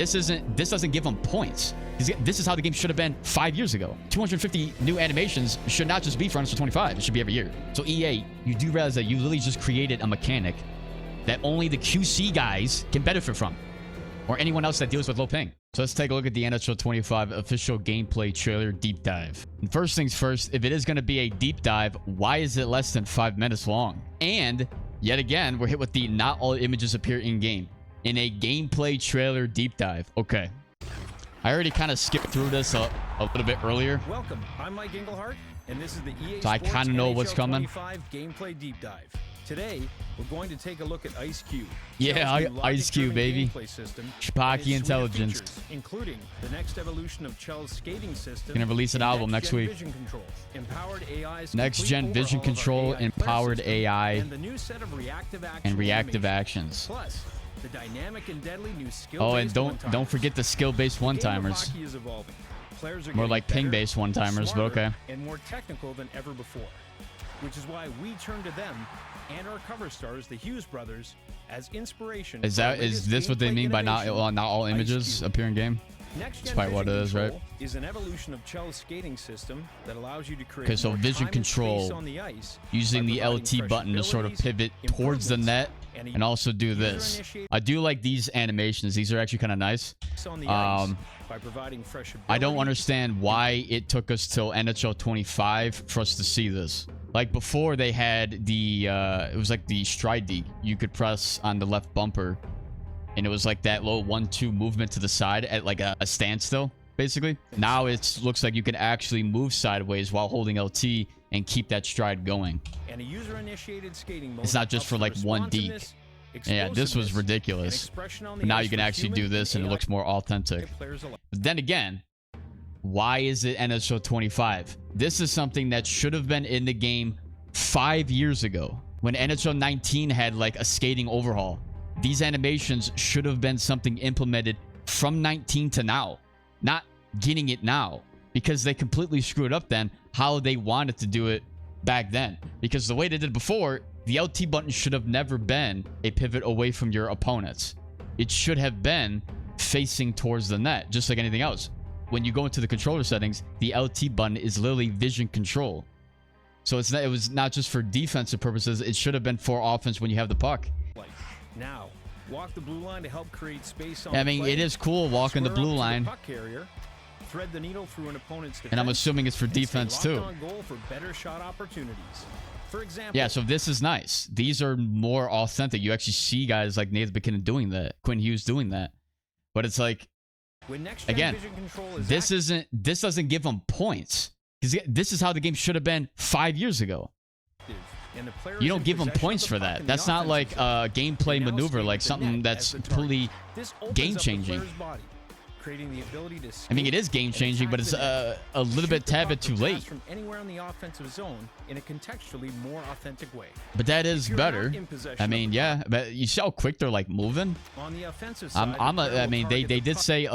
This doesn't give him points. This is how the game should have been 5 years ago. 250 new animations should not just be for NFL 25. It should be every year. So EA, you do realize that you literally just created a mechanic that only the QC guys can benefit from, or anyone else that deals with low ping. So let's take a look at the NHL 25 official gameplay trailer deep dive. And first things first, if it is going to be a deep dive, why is it less than 5 minutes long? And yet again, we're hit with the not all images appear in game in a gameplay trailer deep dive. Okay, I already kind of skipped through this a little bit earlier. Welcome, I'm Mike Engelhart, and this is the EA so I kind of know what's coming. Gameplay deep dive. Today, we're going to take a look at Ice Cube. Yeah, Ice Cube, baby. Shpaki Intelligence. Features, including the next evolution of Chell's skating system. Gonna release an album next week. Next gen vision control, empowered AI, and the new set of reactive actions. Plus, the dynamic and deadly new skill. Oh, and don't forget the skill-based one-timers. More like ping-based one-timers, but okay. And more technical than ever before, which is why we turn to them and our cover stars, the Hughes brothers, as inspiration. Is this what they mean by not all images appear in game? That's probably what it is, right? Is an evolution of Chell's skating system that allows you to create okay, so vision control on the ice using the LT button to sort of pivot towards the net and also do this. I do like these animations. These are actually kind of nice. I don't understand why it took us till NHL 25 for us to see this. Like before, they had the it was like the stride D. You could press on the left bumper, and it was like that little 1-2 movement to the side at like a standstill, basically. Now it looks like you can actually move sideways while holding LT and keep that stride going. And a user-initiated skating mode. It's not just for like one deke. Yeah, this was ridiculous. But now you can actually do this and it looks more authentic. But then again, why is it NHL 25? This is something that should have been in the game 5 years ago when NHL 19 had like a skating overhaul. These animations should have been something implemented from 19 to now, not getting it now, because they completely screwed up then how they wanted to do it back then. Because the way they did before, the LT button should have never been a pivot away from your opponents. It should have been facing towards the net, just like anything else. When you go into the controller settings, the LT button is literally vision control. So it was not just for defensive purposes. It should have been for offense when you have the puck. Now, walk the blue line to help create space on I mean, it is cool walking the blue line. Puck carrier, thread the needle through an opponent's defense, and I'm assuming it's for defense too. Goal for better shot opportunities. For example, yeah, so this is nice. These are more authentic. You actually see guys like Nathan McKinnon doing that, Quinn Hughes doing that. But it's like, again, this doesn't give them points, because this is how the game should have been 5 years ago. You don't give them points for that. That's not like a gameplay maneuver, like something that's completely game-changing. I mean, it is game-changing, but it's a little bit tad bit too late. From anywhere in the offensive zone in a contextually more authentic way. But that is better. I mean, yeah, but you see how quick they're like moving. On the offensive side, I mean, they did say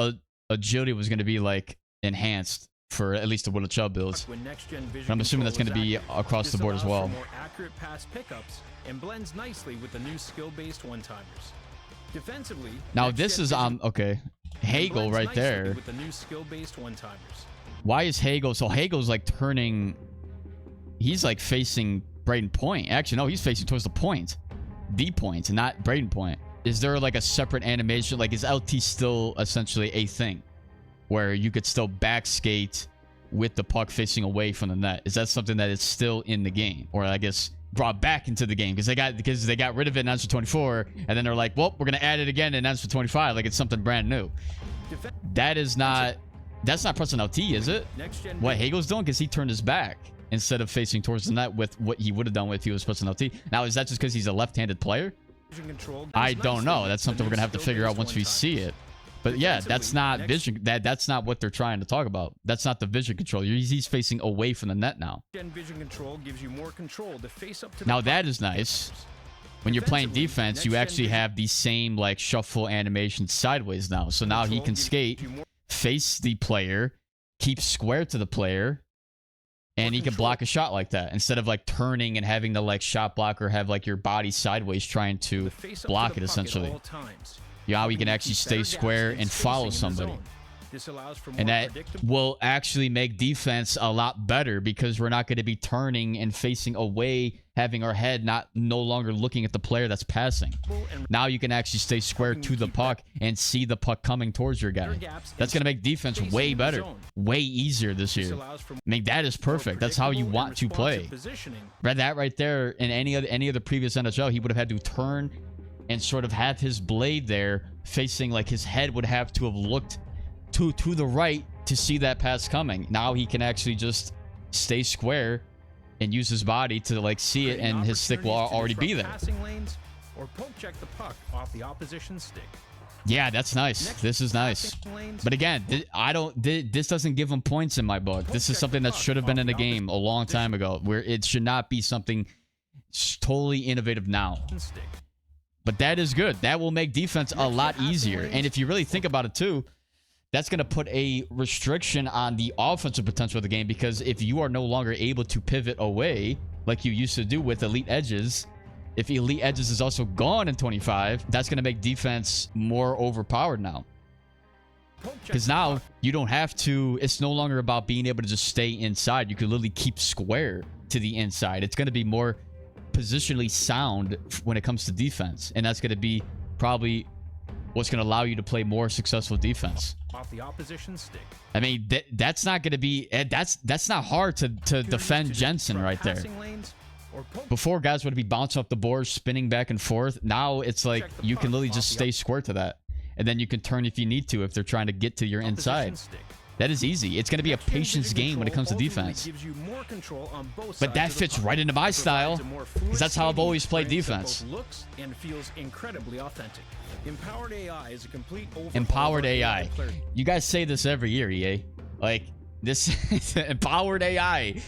agility was going to be like enhanced for at least the Will Chubb builds. But I'm assuming that's going to be across the board as well. More accurate pass pickups and blends nicely with the new skill-based one-timers. Defensively, now this is okay. Hagel right there. With the new skill-based one-timers. Why is Hagel? So Hagel's like turning. He's like facing Braden Point. Actually, no, he's facing towards the point, not Braden Point. Is there like a separate animation? Like, is LT still essentially a thing where you could still back skate with the puck facing away from the net? Is that something that is still in the game, or I guess brought back into the game because they got rid of it in NHL 24, and then they're like, well, we're gonna add it again in NHL 25, like it's something brand new. That's not pressing LT, is it? What Hagel's doing, because he turned his back instead of facing towards the net with what he would have done if he was pressing LT. Now, is that just because he's a left-handed player? I don't know. That's something we're gonna have to figure out once we see it. But yeah, that's not vision. That's not what they're trying to talk about. That's not the vision control. He's facing away from the net now. Vision control gives you more control to face up to now that is nice. When you're playing defense, you actually have the same like shuffle animation sideways now. So now he can skate, face the player, keep square to the player, and he can block a shot like that instead of like turning and having the like shot blocker have like your body sideways trying to block it essentially. Now he can actually stay square and follow somebody. This allows for more And that predictable will actually make defense a lot better because we're not going to be turning and facing away, having our head no longer looking at the player that's passing. and Now you can actually stay square to the puck and see the puck coming towards your guy. That's going to make defense way better, way easier this year. I mean, that is perfect. That's how you want to play. Read that right there. In any of the previous NHL, he would have had to turn and sort of have his blade there facing, like his head would have to have looked to the right to see that pass coming. Now he can actually just stay square and use his body to like see it, and his stick will already be there. Passing lanes or poke check the puck off the opposition stick. Yeah, that's nice. This is nice. But again, this doesn't give him points in my book. This is something that should have been in the game a long time ago, where it should not be something totally innovative now. But that is good. That will make defense a lot easier. And if you really think about it too, that's going to put a restriction on the offensive potential of the game, because if you are no longer able to pivot away like you used to do with elite edges, if elite edges is also gone in 25, that's going to make defense more overpowered now. Because now you don't have to, it's no longer about being able to just stay inside. You can literally keep square to the inside. It's going to be more positionally sound when it comes to defense. And that's going to be probably what's going to allow you to play more successful defense. Off the opposition stick. I mean, that's not going to be, that's not hard to defend Jensen right there. Before, guys would be bouncing off the board, spinning back and forth. Now it's like you can literally just stay square to that. And then you can turn if you need to, if they're trying to get to your inside. That is easy. It's going to be a patience game when it comes to defense. But that fits right into my style, because that's how I've always played defense. Looks and feels incredibly authentic. Empowered AI is a complete Empowered AI. You guys say this every year, EA. Like, this empowered AI.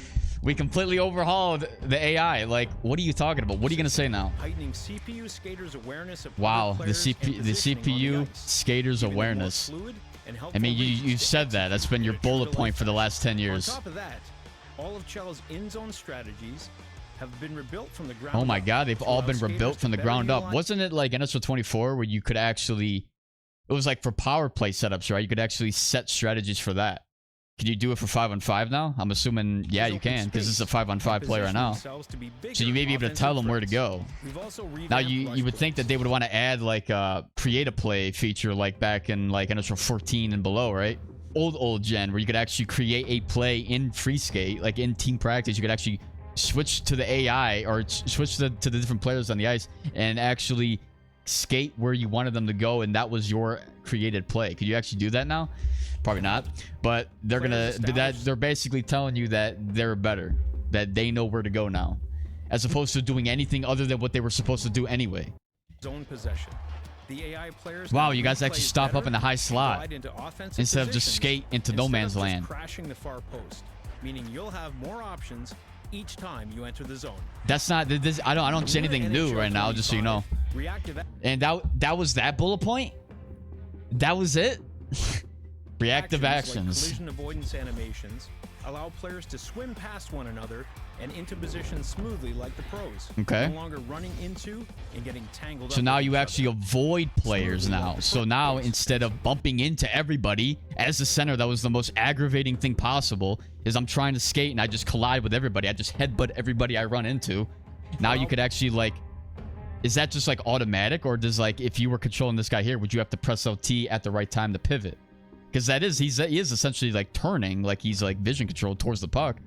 We completely overhauled the AI. Like, what are you talking about? What are you going to say now? Heightening CPU skaters' awareness of wow, the CPU skaters' awareness. I mean, you've said that. That's been your bullet point for the last 10 years. On top of that, all of CHL's in-zone strategies have been rebuilt from the ground up. Oh my god, they've all been skaters rebuilt from the ground up. Wasn't it like NHL 24 where you could actually, it was like for power play setups, right? You could actually set strategies for that. Can you do it for 5-on-5 now? I'm assuming, yeah, you can, because this is a 5-on-5 player right now. So you may be able to tell them where to go. Now, you would think that they would want to add like a create a play feature like back in like NHL 14 and below, right? Old gen, where you could actually create a play in free skate, like in team practice. You could actually switch to the AI or switch to the different players on the ice and actually skate where you wanted them to go, and that was your created play. Could you actually do that now? Probably not, but they're basically telling you that they're better, that they know where to go now, as opposed to doing anything other than what they were supposed to do anyway. Zone possession. The AI players wow, you guys actually stop up in the high slot instead of just skate into no man's land. Crashing the far post, meaning you'll have more options each time you enter the zone. That's not this. I don't see anything new right now, just so you know. And that was that bullet point. That was it. Reactive actions. Like collision avoidance animations allow players to swim past one another and into position smoothly like the pros. Okay. No longer running into and getting tangled up. So now you actually avoid players now. So now instead of bumping into everybody as the center, that was the most aggravating thing possible, is I'm trying to skate and I just collide with everybody. I just headbutt everybody I run into. Now you could actually like, is that just like automatic, or does like if you were controlling this guy here, would you have to press LT at the right time to pivot? Because that is, he is essentially like turning, like he's like vision controlled towards the puck.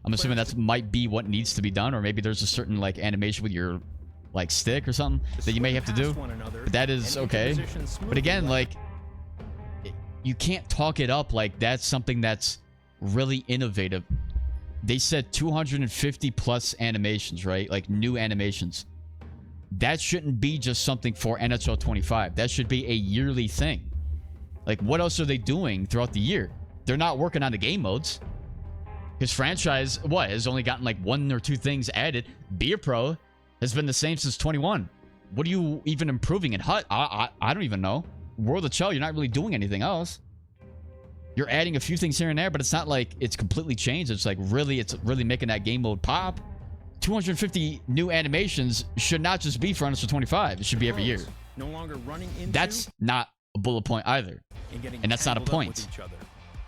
I'm assuming that might be what needs to be done, or maybe there's a certain like animation with your like stick or something that you may have to do. But that is okay. But again, like you can't talk it up like that's something that's really innovative. They said 250 plus animations, right? Like new animations. That shouldn't be just something for NHL 25. That should be a yearly thing. Like, what else are they doing throughout the year? They're not working on the game modes. His franchise, has only gotten like 1 or 2 things added. Beer Pro has been the same since 21. What are you even improving in HUT? I don't even know. World of CHL, you're not really doing anything else. You're adding a few things here and there, but it's not like it's completely changed. It's really making that game mode pop. 250 new animations should not just be for NHL 25. It should be every year. no longer running into That's not a bullet point either. and that's not a point. Each other.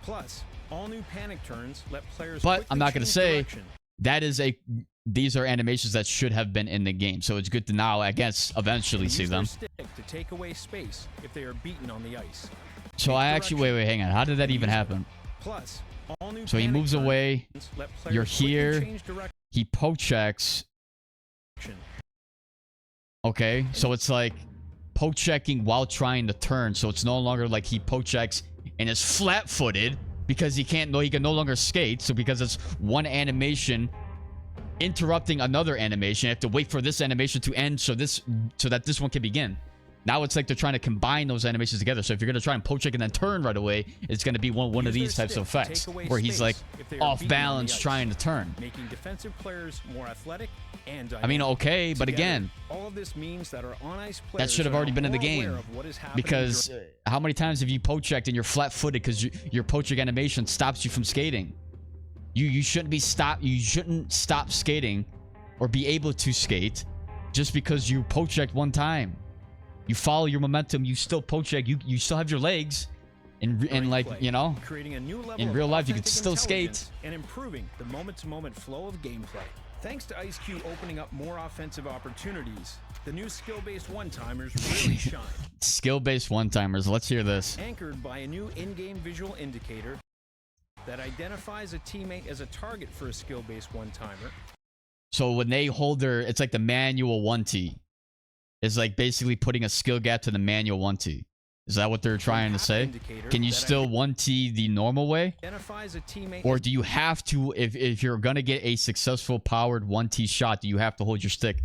Plus, all new panic turns let players But I'm not going to change say direction. that is these are animations that should have been in the game. So it's good to now, I guess, eventually And see use their them. stick to take away space if they are beaten on the ice. So I actually, wait, hang on. How did that even happen? Plus, all new So he panic moves turns away. let players You're quickly here. change direction. He poke checks. Okay, so it's like poke checking while trying to turn. So it's no longer like he poke checks and is flat-footed because he can no longer skate. So because it's one animation interrupting another animation, you have to wait for this animation to end so that this one can begin. Now it's like they're trying to combine those animations together. So if you're going to try and poke check and then turn right away, it's going to be one of these types of effects where he's like off balance trying to turn. Making defensive players more athletic and I mean, okay, but again, all of this means that our on-ice players that should have already been in the game. Because how many times have you poke checked and you're flat-footed because your poke check animation stops you from skating? You shouldn't stop skating or be able to skate just because you poke checked one time. You follow your momentum, you still poke check, you still have your legs, and like, you know, creating a new level in of real life you can authentic still skate. intelligence and improving the moment-to-moment flow of gameplay. Thanks to IceQ opening up more offensive opportunities, the new skill-based one-timers really shine. Skill-based one-timers, let's hear this. Anchored by a new in-game visual indicator that identifies a teammate as a target for a skill-based one-timer. So when they hold their, it's like the manual 1T. It's like basically putting a skill gap to the manual 1T. Is that what they're trying to say? Can you still 1T the normal way? Or do you have to, if you're going to get a successful powered 1T shot, do you have to hold your stick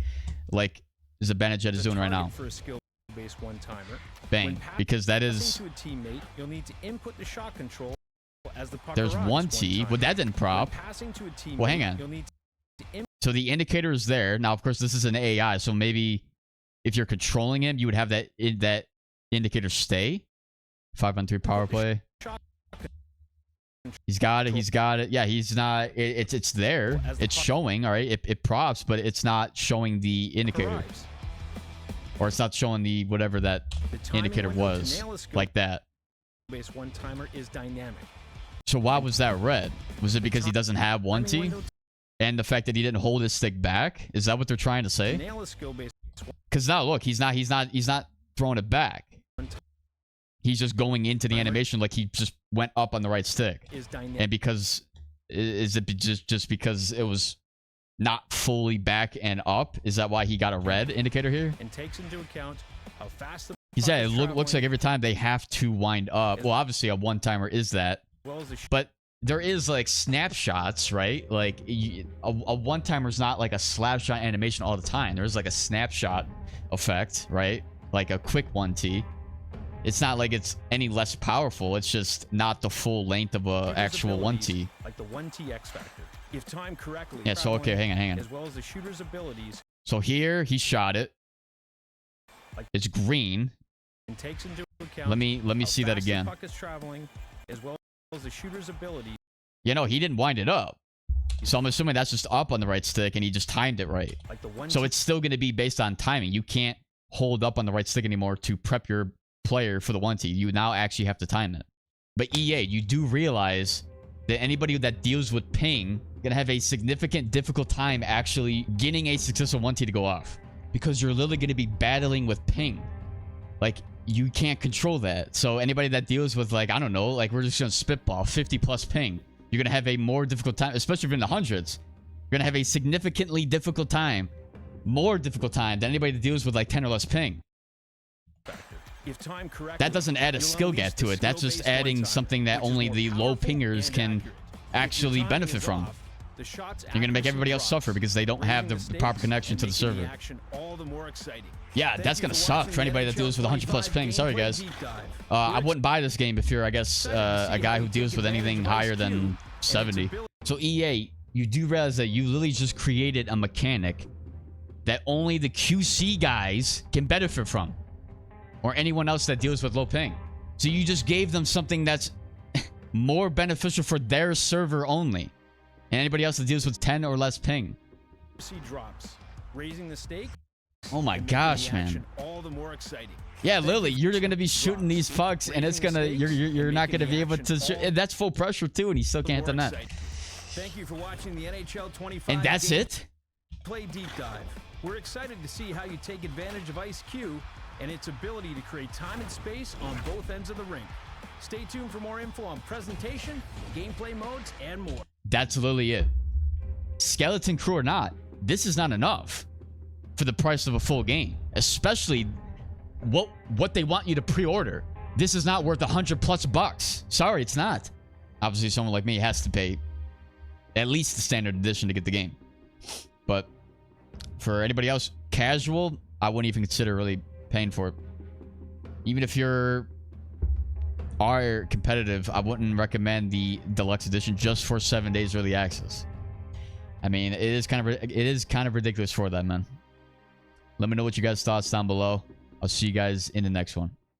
like Zibanejad is doing right now? For a skill-based one-timer. Bang. Because that is... To a teammate, you'll need to input the shot control as the puck There's arrives 1T. Well, that didn't prop. Passing to a teammate, Well, hang on. you'll need to So the indicator is there. Now, of course, this is an AI, so maybe if you're controlling him, you would have that indicator stay. 5-on-3 power play. He's got it. He's got it. Yeah, he's not. It's there. It's showing. All right. It props, but it's not showing the indicator, or it's not showing the whatever that indicator was like that. Base one-timer is dynamic. So why was that red? Was it because he doesn't have 1T? And the fact that he didn't hold his stick back? Is that what they're trying to say? Because now look, he's not throwing it back. He's just going into the animation like he just went up on the right stick. And because is it just because it was not fully back and up? Is that why he got a red indicator here? And takes into account how fast the he said it looks like every time they have to wind up. Well, obviously a one-timer is that. But there is like snapshots, right? Like a one-timer is not like a slap shot animation all the time. There's like a snapshot effect, right? Like a quick 1T. It's not like it's any less powerful. It's just not the full length of a actual 1T. Like the 1T X factor. If timed correctly. Yeah, so okay, hang on. As well as the shooter's abilities. So here he shot it. It's green. And takes into account let me see that again. The puck is traveling, as well as the shooter's ability. You know, he didn't wind it up. So I'm assuming that's just up on the right stick and he just timed it right. Like the so it's still going to be based on timing. You can't hold up on the right stick anymore to prep your player for the 1T. You now actually have to time it. But EA, you do realize that anybody that deals with ping going to have a significant difficult time actually getting a successful 1T to go off. Because you're literally going to be battling with ping. Like, you can't control that. So anybody that deals with, like, I don't know, like, we're just going to spitball 50 plus ping. You're going to have a more difficult time, especially if you're in the hundreds. You're going to have a significantly difficult time, more difficult time than anybody that deals with, like, 10 or less ping. If timed correctly, that doesn't add a skill gap to it. That's just adding something that only the low pingers can actually benefit from. You're going to make everybody else suffer because they don't have the proper connection to the server. Yeah, that's going to suck for anybody that deals with 100 plus ping. Sorry, guys. I wouldn't buy this game if you're, I guess, a guy who deals with anything higher than 70. So EA, you do realize that you literally just created a mechanic that only the QC guys can benefit from. Or anyone else that deals with low ping. So you just gave them something that's more beneficial for their server only. And anybody else that deals with 10 or less ping. Drops, raising the stake. Oh my and gosh, making the man. action all the more exciting. Yeah, literally, you're gonna be shooting these fucks, and it's gonna you're not gonna be able to shoot. That's full pressure too, and he still can't hit the net. Thank you for watching the NHL 25. And that's it. Play Deep Dive. We're excited to see how you take advantage of Ice Q and its ability to create time and space on both ends of the rink. Stay tuned for more info on presentation, gameplay modes, and more. That's literally it. Skeleton crew or not, this is not enough for the price of a full game, especially what they want you to pre-order. This is not worth $100+ Sorry, it's not. Obviously, someone like me has to pay at least the standard edition to get the game. But for anybody else, casual, I wouldn't even consider really paying for it. Even if you're competitive, I wouldn't recommend the deluxe edition just for 7 days early access. I mean, it is kind of ridiculous for that, man. Let me know what you guys thoughts down below. I'll see you guys in the next one.